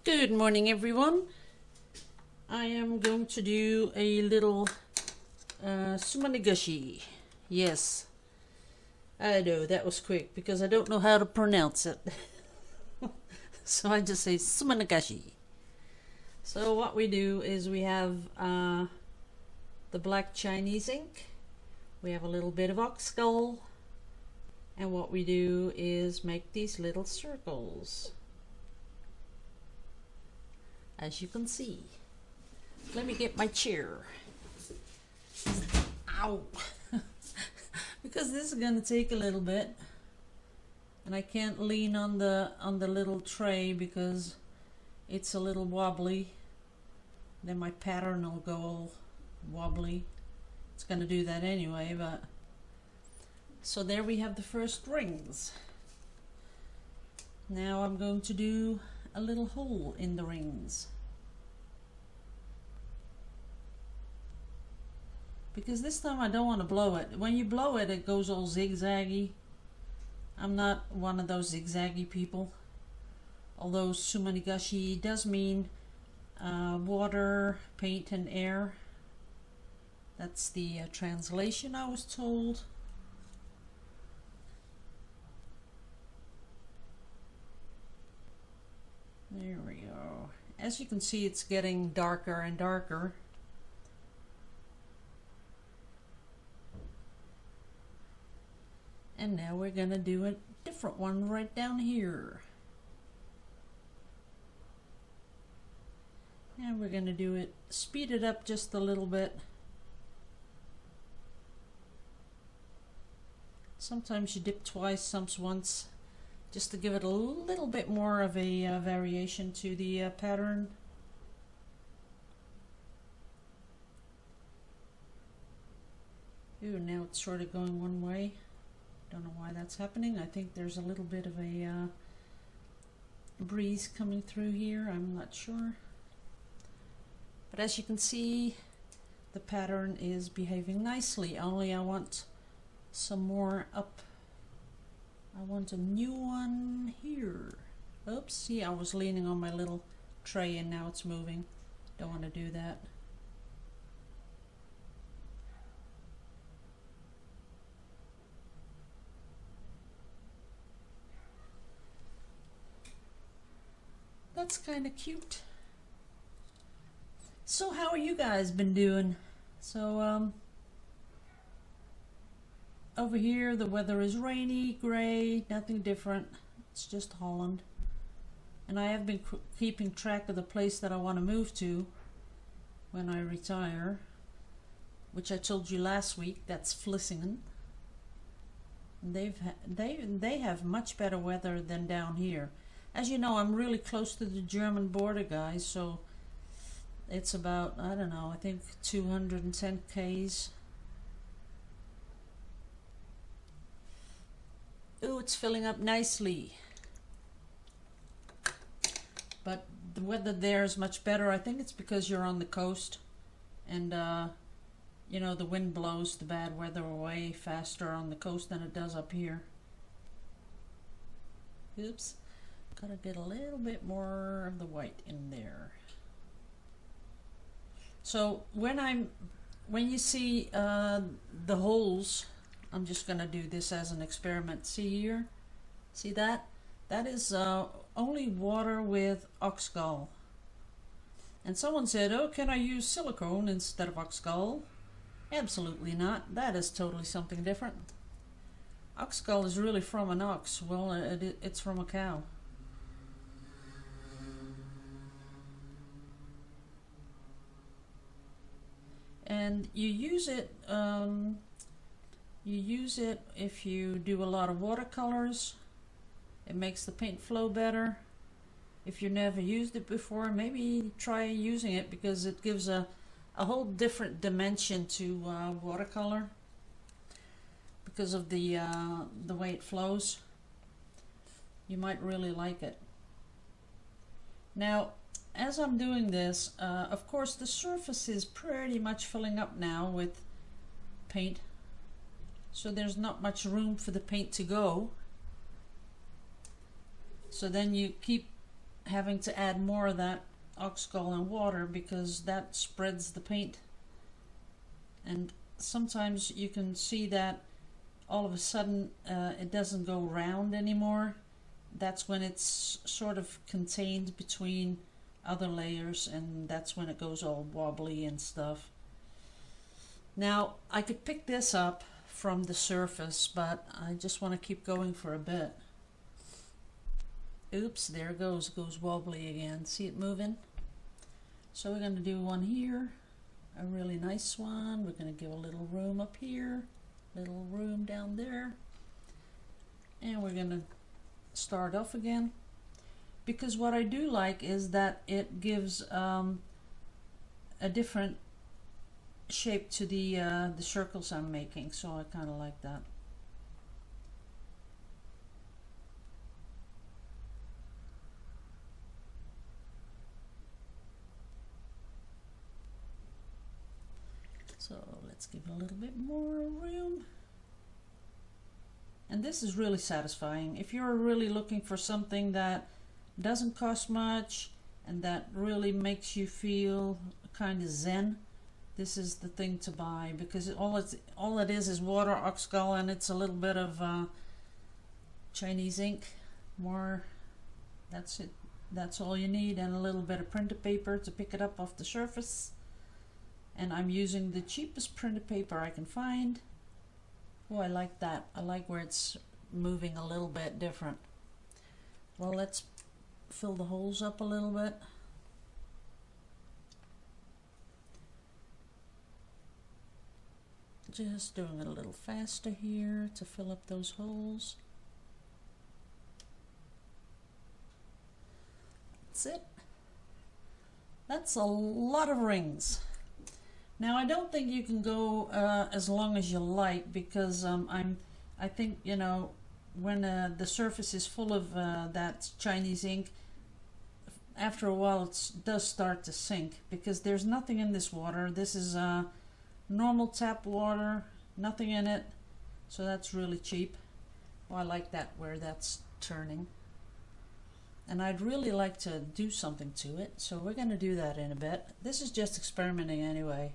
Good morning, everyone. I am going to do a little suminagashi. Yes, I know that was quick because I don't know how to pronounce it. So I just say suminagashi. So what we do is we have the black Chinese ink. We have a little bit of oxgall. And what we do is make these little circles. As you can see. Let me get my chair. Ow! Because this is gonna take a little bit, and I can't lean on the little tray because it's a little wobbly. Then my pattern will go all wobbly. It's gonna do that anyway, but so there we have the first rings. Now I'm going to do a little hole in the rings, because this time I don't want to blow it. When you blow it, it goes all zigzaggy. I'm not one of those zigzaggy people, although suminagashi does mean water, paint and air. That's the translation I was told. There we go. As you can see, it's getting darker and darker. And now we're going to do a different one right down here. And we're going to do it, speed it up just a little bit. Sometimes you dip twice, sometimes once, just to give it a little bit more of a variation to the pattern. Ooh, now it's sort of going one way. Don't know why that's happening. I think there's a little bit of a breeze coming through here. I'm not sure. But as you can see, the pattern is behaving nicely. Only I want some more up. I want a new one here. Oops, see, I was leaning on my little tray and now it's moving. Don't want to do that. That's kind of cute. So how are you guys been doing? So over here the weather is rainy, gray, nothing different. It's just Holland. And I have been keeping track of the place that I want to move to when I retire, which I told you last week. That's Vlissingen. They have much better weather than down here. As you know, I'm really close to the German border, guys, so it's about, I don't know, I think 210 k's. Oh, it's filling up nicely. But the weather there is much better. I think it's because you're on the coast, and you know, the wind blows the bad weather away faster on the coast than it does up here. Oops. Gotta get a little bit more of the white in there. So when you see the holes, I'm just gonna do this as an experiment. See here? See that? That is only water with oxgall. And someone said, oh, can I use silicone instead of oxgall? Absolutely not. That is totally something different. Oxgall is really from an ox. Well, it's from a cow. And you use it if you do a lot of watercolors. It makes the paint flow better. If you never used it before, maybe try using it, because it gives a whole different dimension to watercolor because of the way it flows. You might really like it. Now, as I'm doing this, of course the surface is pretty much filling up now with paint, so there's not much room for the paint to go. So then you keep having to add more of that oxgall and water because that spreads the paint. And sometimes you can see that all of a sudden it doesn't go round anymore. That's when it's sort of contained between other layers, and that's when it goes all wobbly and stuff. Now I could pick this up from the surface, but I just want to keep going for a bit. Oops, there it goes wobbly again. See it moving? So we're going to do one here, a really nice one. We're going to give a little room up here, little room down there, and we're going to start off again, because what I do like is that it gives a different shape to the circles I'm making, so I kind of like that. So let's give it a little bit more room. And this is really satisfying. If you're really looking for something that doesn't cost much and that really makes you feel kind of zen, this is the thing to buy, because all it is water, oxgall, and it's a little bit of Chinese ink. That's it. That's all you need, and a little bit of printer paper to pick it up off the surface. And I'm using the cheapest printer paper I can find. Oh, I like that. I like where it's moving a little bit different. Well, let's fill the holes up a little bit. Just doing it a little faster here to fill up those holes. That's it. That's a lot of rings. Now I don't think you can go as long as you like, because I think, you know, when the surface is full of that Chinese ink, after a while it does start to sink, because there's nothing in this water. This is normal tap water, nothing in it, so that's really cheap. Well, I like that where that's turning, and I'd really like to do something to it, so we're going to do that in a bit. This is just experimenting anyway,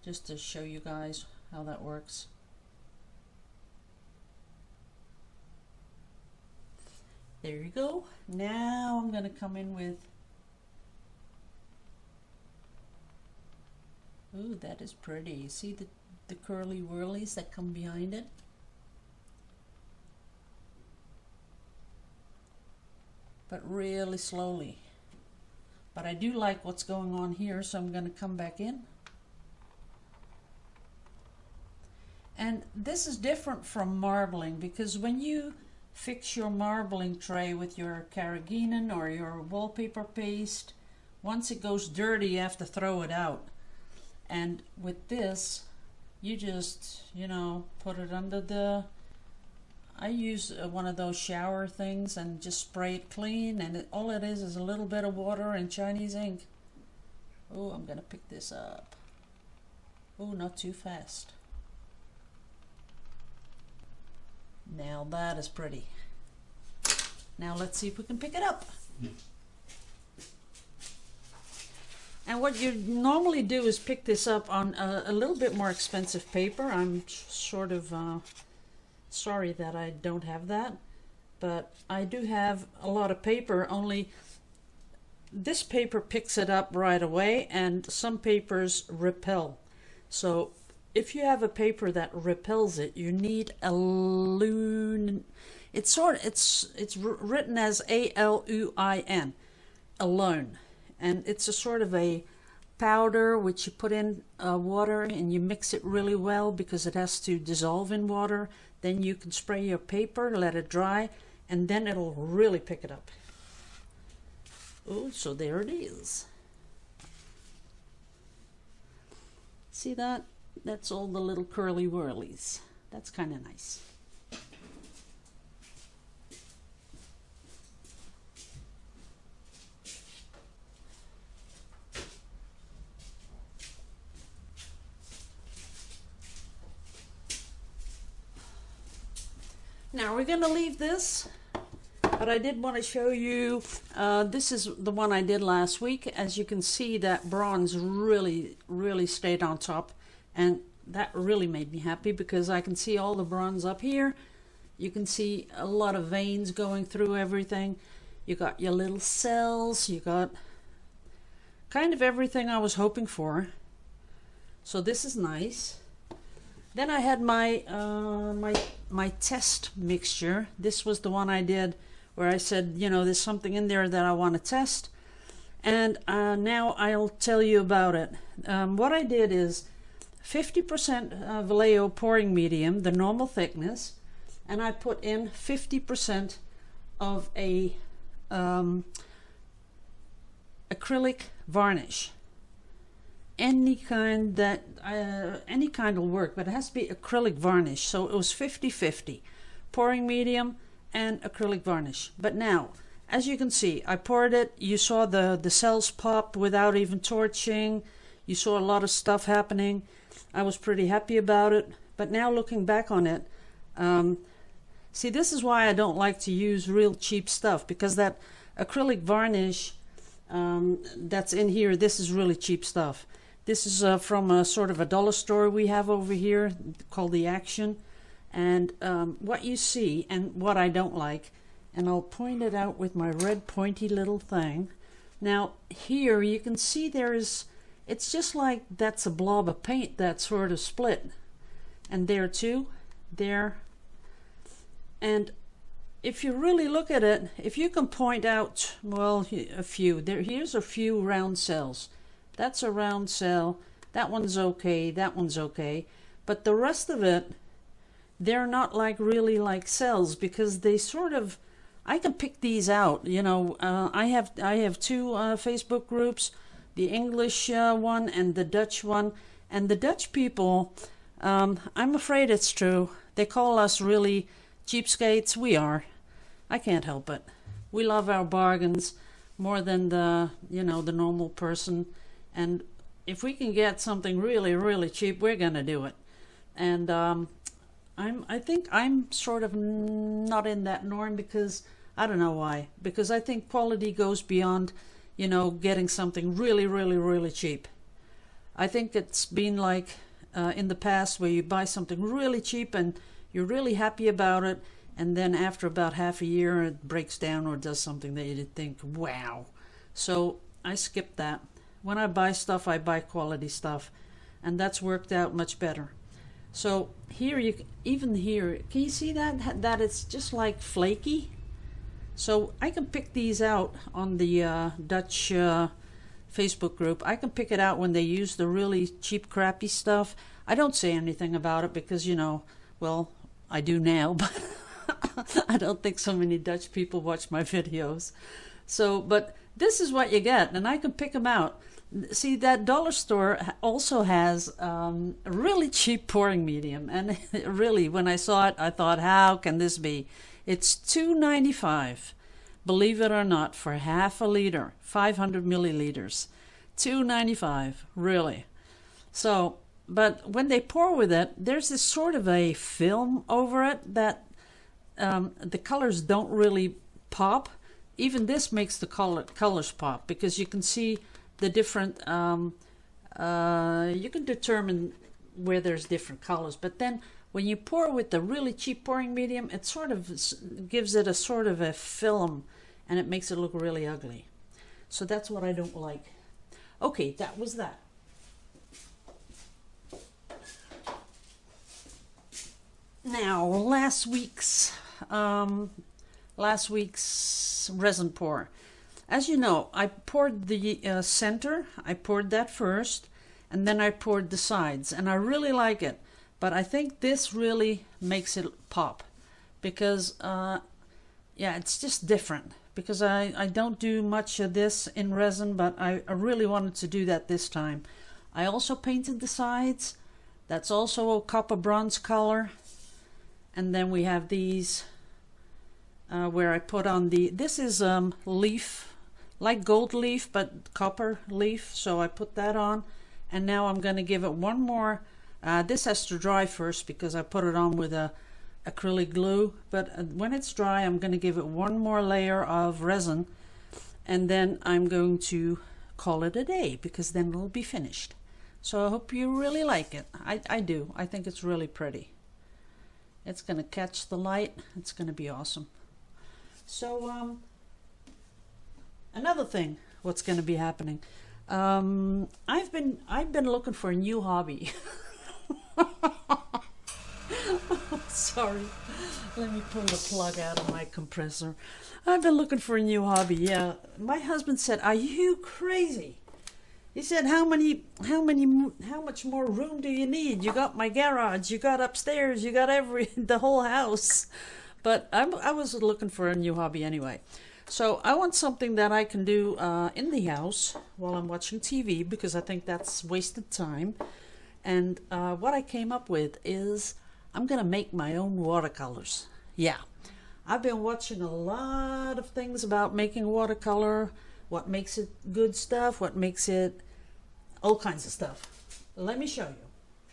just to show you guys how that works. There you go. Now I'm going to come in with, ooh, that is pretty. See the curly whirlies that come behind it? But really slowly. But I do like what's going on here, so I'm going to come back in. And this is different from marbling, because when you fix your marbling tray with your carrageenan or your wallpaper paste, once it goes dirty you have to throw it out. And with this, you just, you know, put it under the, I use one of those shower things and just spray it clean, and all it is a little bit of water and Chinese ink. Oh, I'm gonna pick this up. Oh, not too fast. Now that is pretty. Now let's see if we can pick it up. And what you normally do is pick this up on a little bit more expensive paper. I'm sort of sorry that I don't have that, but I do have a lot of paper, only this paper picks it up right away and some papers repel. So if you have a paper that repels it, you need a lunin. It's written as A-L-U-I-N, alone. And it's a sort of a powder which you put in water and you mix it really well because it has to dissolve in water. Then you can spray your paper, let it dry, and then it'll really pick it up. Oh, so there it is. See that? That's all the little curly whirlies. That's kind of nice. Now we're going to leave this But I did want to show you, this is the one I did last week. As you can see, that bronze really stayed on top, and that really made me happy because I can see all the bronze up here. You can see a lot of veins going through everything. You got your little cells, you got kind of everything I was hoping for. So this is nice. Then I had my my test mixture. This was the one I did where I said, you know, there's something in there that I want to test. And now I'll tell you about it. What I did is 50% Vallejo pouring medium, the normal thickness, and I put in 50% of a acrylic varnish. Any kind will work, but it has to be acrylic varnish. So it was 50-50, pouring medium and acrylic varnish. But now, as you can see, I poured it. You saw the cells pop without even torching. You saw a lot of stuff happening. I was pretty happy about it. But now looking back on it, see, this is why I don't like to use real cheap stuff, because that acrylic varnish that's in here, this is really cheap stuff. This is from a sort of a dollar store we have over here called The Action. And what you see and what I don't like, and I'll point it out with my red pointy little thing. Now here you can see it's just like that's a blob of paint that's sort of split. And there too, there. And if you really look at it, if you can point out, well, a few, here's a few round cells. That's a round cell. That one's okay. That one's okay. But the rest of it, they're not really like cells, because they sort of, I can pick these out. You know, I have two Facebook groups, the English one and the Dutch one. And the Dutch people, I'm afraid it's true. They call us really cheapskates. We are. I can't help it. We love our bargains more than the normal person. And if we can get something really cheap, we're gonna do it. And I think I'm sort of not in that norm, because I don't know why. Because I think quality goes beyond, getting something really cheap. I think it's been like in the past where you buy something really cheap and you're really happy about it, and then after about half a year it breaks down or does something that you did think, wow. So I skipped that. When I buy stuff, I buy quality stuff, and that's worked out much better. So here, even here, can you see that it's just like flaky? So I can pick these out on the Dutch Facebook group. I can pick it out when they use the really cheap, crappy stuff. I don't say anything about it because, well, I do now, but I don't think so many Dutch people watch my videos. So, but this is what you get, and I can pick them out. See, that dollar store also has a really cheap pouring medium, and really, when I saw it, I thought, how can this be? It's $2.95, believe it or not, for half a liter, 500 milliliters. $2.95, really. So, but when they pour with it, there's this sort of a film over it that the colors don't really pop. Even this makes the colors pop, because you can see the different, you can determine where there's different colors. But then when you pour with the really cheap pouring medium, it sort of gives it a sort of a film, and it makes it look really ugly. So that's what I don't like. Okay, that was that. Now, last week's resin pour. As you know, I poured the center. I poured that first, and then I poured the sides, and I really like it. But I think this really makes it pop, because yeah, it's just different. Because I don't do much of this in resin, but I really wanted to do that this time. I also painted the sides. That's also a copper bronze color. And then we have these where I put on this is leaf, like gold leaf, but copper leaf. So I put that on. And now I'm going to give it one more. This has to dry first because I put it on with a acrylic glue, but when it's dry I'm going to give it one more layer of resin, and then I'm going to call it a day, because then it'll be finished. So I hope you really like it. I do. I think it's really pretty. It's going to catch the light. It's going to be awesome. So another thing, what's going to be happening? I've been looking for a new hobby. Sorry, let me pull the plug out of my compressor. I've been looking for a new hobby. Yeah, my husband said, "Are you crazy?" He said, how much more room do you need? You got my garage, you got upstairs, you got the whole house." But I was looking for a new hobby anyway. So I want something that I can do in the house while I'm watching TV, because I think that's wasted time. And what I came up with is I'm gonna make my own watercolors. Yeah, I've been watching a lot of things about making watercolor, what makes it good stuff, what makes it all kinds of stuff. Let me show you.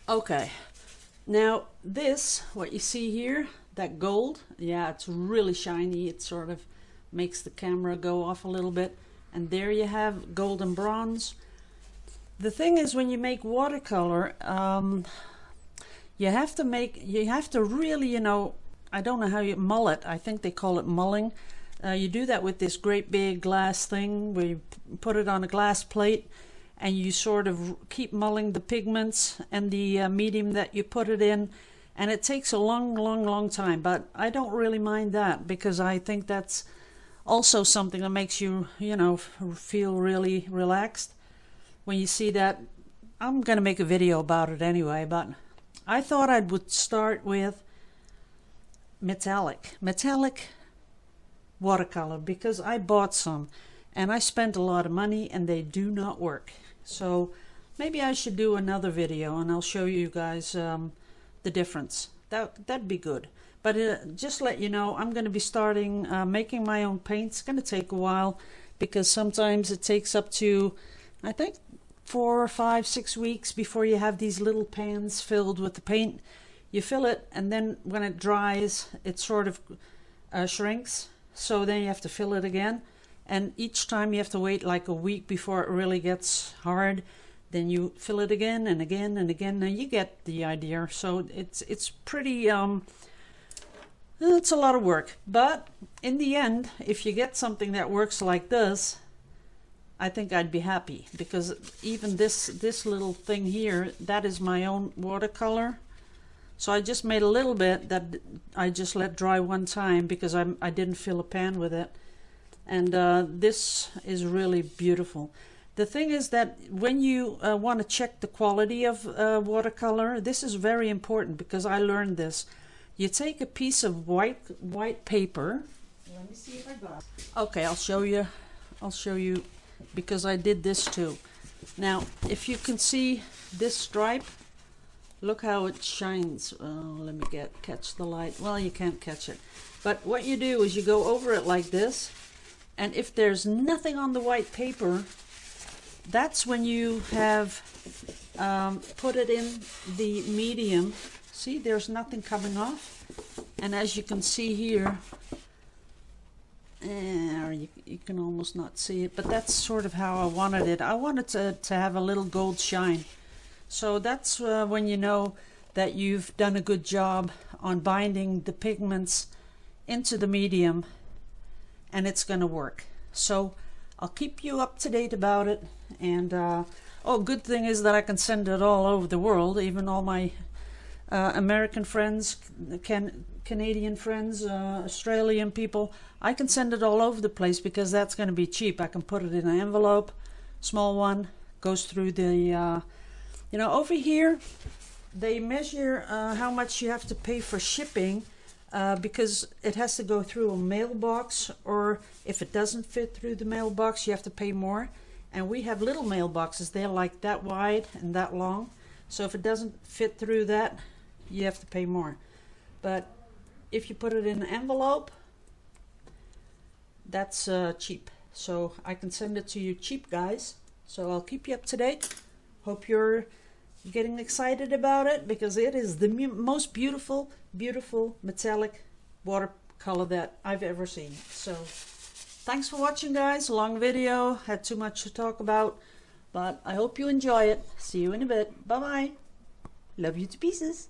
Okay, now this, what you see here, that gold, yeah, it's really shiny. It sort of makes the camera go off a little bit. And there you have gold and bronze. The thing is, when you make watercolor, you have to really, you know, I don't know how you mull it. I think they call it mulling. You do that with this great big glass thing where you put it on a glass plate, and you sort of keep mulling the pigments and the medium that you put it in, and it takes a long time. But I don't really mind that, because I think that's also something that makes you, you know, feel really relaxed when you see that. I'm gonna make a video about it anyway, but I thought I would start with metallic watercolor, because I bought some and I spent a lot of money and they do not work. So maybe I should do another video and I'll show you guys the difference. That'd be good. But just let you know, I'm going to be starting making my own paint. It's going to take a while, because sometimes it takes up to, I think, 4, 5, 6 weeks before you have these little pans filled with the paint. You fill it, and then when it dries, it sort of shrinks. So then you have to fill it again, and each time you have to wait like a week before it really gets hard. Then you fill it again and again and again. Now you get the idea. So it's pretty it's a lot of work, but in the end, if you get something that works like this, I think I'd be happy, because even this little thing here, that is my own watercolor. So I just made a little bit that I just let dry one time, because I didn't fill a pan with it. And this is really beautiful. The thing is that when you want to check the quality of watercolor, this is very important, because I learned this. You take a piece of white paper. Let me see if I got it. Okay, I'll show you, because I did this too. Now, if you can see this stripe, look how it shines. Oh, let me catch the light. Well, you can't catch it. But what you do is you go over it like this, and if there's nothing on the white paper, that's when you have put it in the medium. See, there's nothing coming off. And as you can see here, you can almost not see it, but that's sort of how I wanted it. I wanted to have a little gold shine. So that's when you know that you've done a good job on binding the pigments into the medium, and it's going to work. So I'll keep you up to date about it. And oh, good thing is that I can send it all over the world, even all my American friends, Canadian friends, Australian people. I can send it all over the place, because that's going to be cheap. I can put it in an envelope, small one, goes through the, you know, over here they measure how much you have to pay for shipping, because it has to go through a mailbox, or if it doesn't fit through the mailbox, you have to pay more. And we have little mailboxes. They're like that wide and that long. So if it doesn't fit through that, you have to pay more. But if you put it in an envelope, that's cheap. So I can send it to you cheap, guys. So I'll keep you up to date. Hope you're getting excited about it because it is the most beautiful, beautiful metallic watercolor that I've ever seen. So thanks for watching, guys. Long video, had too much to talk about, but I hope you enjoy it. See you in a bit. Bye bye. Love you to pieces.